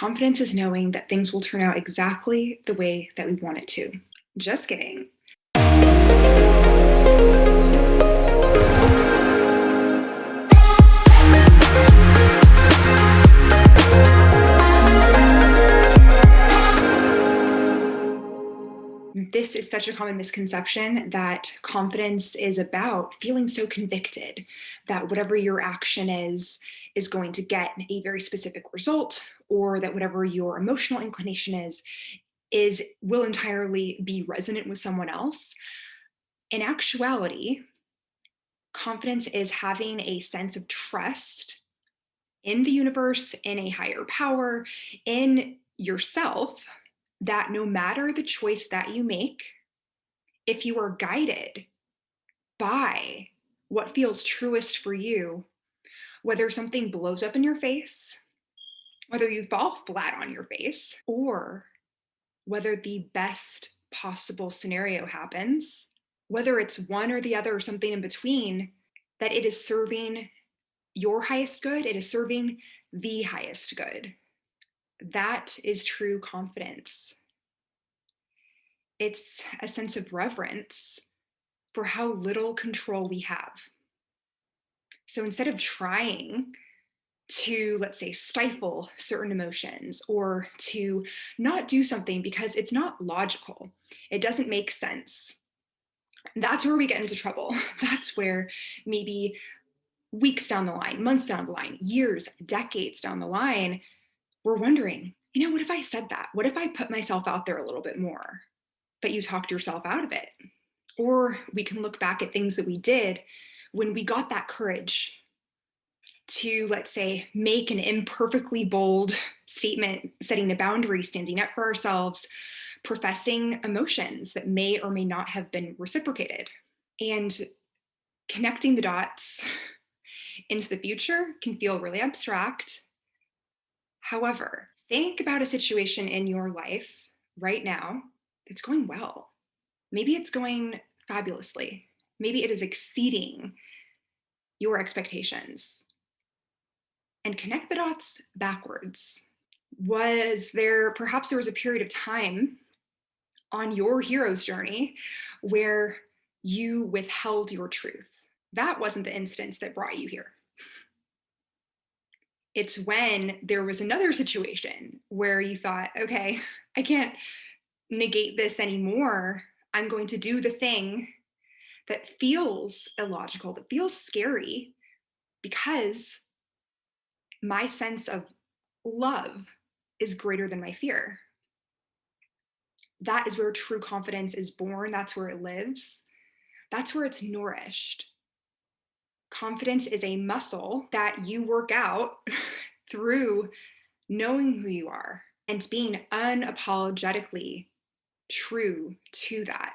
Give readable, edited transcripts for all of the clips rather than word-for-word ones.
Confidence is knowing that things will turn out exactly the way that we want it to. Just kidding. This is such a common misconception that confidence is about feeling so convicted that whatever your action is going to get a very specific result, or that whatever your emotional inclination is will entirely be resonant with someone else. In actuality, confidence is having a sense of trust in the universe, in a higher power, in yourself, that no matter the choice that you make, if you are guided by what feels truest for you, whether something blows up in your face, whether you fall flat on your face, or whether the best possible scenario happens, whether it's one or the other or something in between, that it is serving your highest good, it is serving the highest good. That is true confidence. It's a sense of reverence for how little control we have. So instead of trying to, let's say, stifle certain emotions or to not do something because it's not logical, it doesn't make sense, that's where we get into trouble. That's where maybe weeks down the line, months down the line, years, decades down the line, we're wondering, what if I said that? What if I put myself out there a little bit more? But you talked yourself out of it. Or we can look back at things that we did when we got that courage to, let's say, make an imperfectly bold statement, setting a boundary, standing up for ourselves, professing emotions that may or may not have been reciprocated. And connecting the dots into the future can feel really abstract. However, think about a situation in your life right now that's going well. Maybe it's going fabulously. Maybe it is exceeding your expectations. And connect the dots backwards. Perhaps there was a period of time on your hero's journey where you withheld your truth? That wasn't the instance that brought you here. It's when there was another situation where you thought, okay, I can't negate this anymore. I'm going to do the thing that feels illogical, that feels scary, because my sense of love is greater than my fear. That is where true confidence is born. That's where it lives. That's where it's nourished. Confidence is a muscle that you work out through knowing who you are and being unapologetically true to that.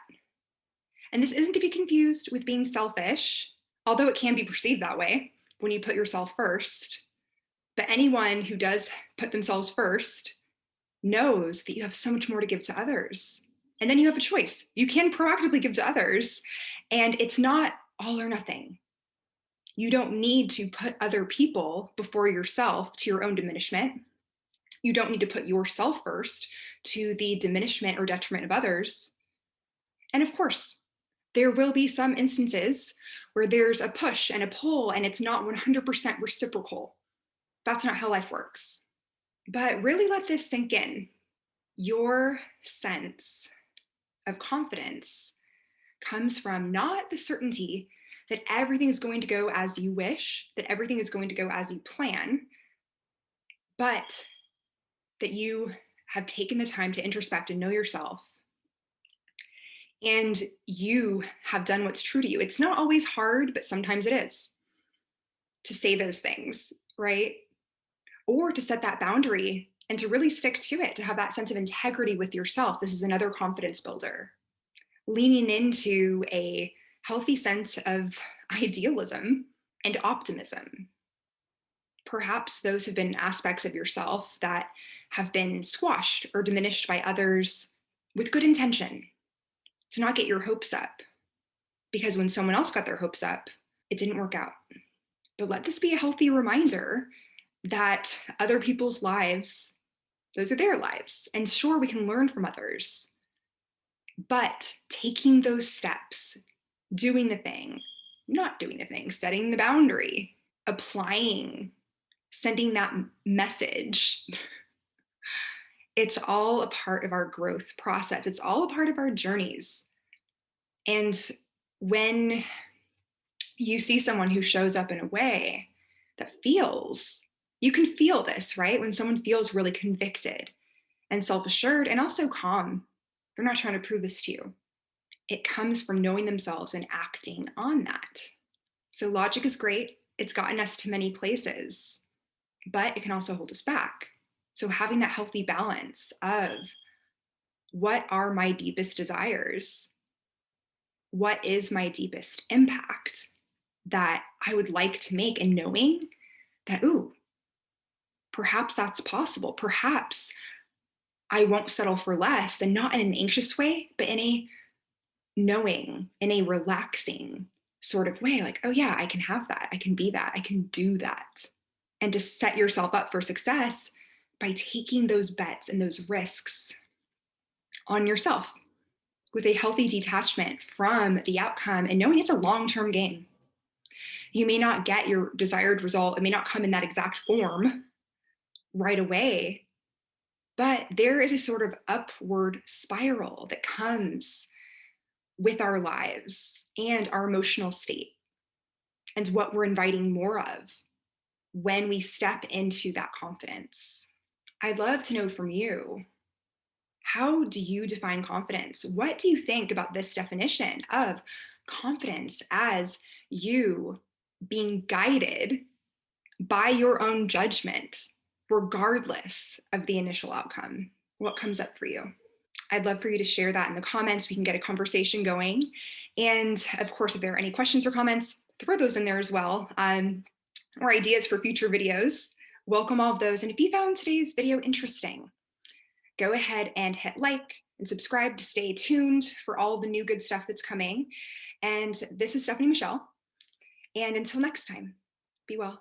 And this isn't to be confused with being selfish, although it can be perceived that way when you put yourself first. But anyone who does put themselves first knows that you have so much more to give to others. And then you have a choice. You can proactively give to others, and it's not all or nothing. You don't need to put other people before yourself to your own diminishment. You don't need to put yourself first to the diminishment or detriment of others. And of course, there will be some instances where there's a push and a pull and it's not 100% reciprocal. That's not how life works. But really let this sink in. Your sense of confidence comes from not the certainty that everything is going to go as you wish, that everything is going to go as you plan, but that you have taken the time to introspect and know yourself. And you have done what's true to you. It's not always hard, but sometimes it is to say those things, right? Or to set that boundary and to really stick to it, to have that sense of integrity with yourself. This is another confidence builder. Leaning into a healthy sense of idealism and optimism. Perhaps those have been aspects of yourself that have been squashed or diminished by others with good intention, to not get your hopes up. Because when someone else got their hopes up, it didn't work out. But let this be a healthy reminder that other people's lives Those are their lives. And sure, we can learn from others, but taking those steps, doing the thing, not doing the thing, setting the boundary, applying, sending that message, it's all a part of our growth process. It's all a part of our journeys. And when you see someone who shows up in a way that feels, you can feel this, right? When someone feels really convicted and self assured and also calm, they're not trying to prove this to you. It comes from knowing themselves and acting on that. So, logic is great. It's gotten us to many places, but it can also hold us back. So, having that healthy balance of what are my deepest desires? What is my deepest impact that I would like to make? And knowing that, ooh, perhaps that's possible. Perhaps I won't settle for less, and not in an anxious way, but in a knowing, in a relaxing sort of way, like, oh, yeah, I can have that. I can be that. I can do that. And to set yourself up for success by taking those bets and those risks on yourself with a healthy detachment from the outcome and knowing it's a long term game. You may not get your desired result, it may not come in that exact form right away, but there is a sort of upward spiral that comes with our lives and our emotional state and what we're inviting more of when we step into that confidence. I'd love to know from you, how do you define confidence? What do you think about this definition of confidence as you being guided by your own judgment, regardless of the initial outcome? What comes up for you? I'd love for you to share that in the comments. We can get a conversation going. And of course, if there are any questions or comments, throw those in there as well, or ideas for future videos. Welcome all of those. And if you found today's video interesting, go ahead and hit like and subscribe to stay tuned for all the new good stuff that's coming. And this is Stephanie Michelle. And until next time, be well.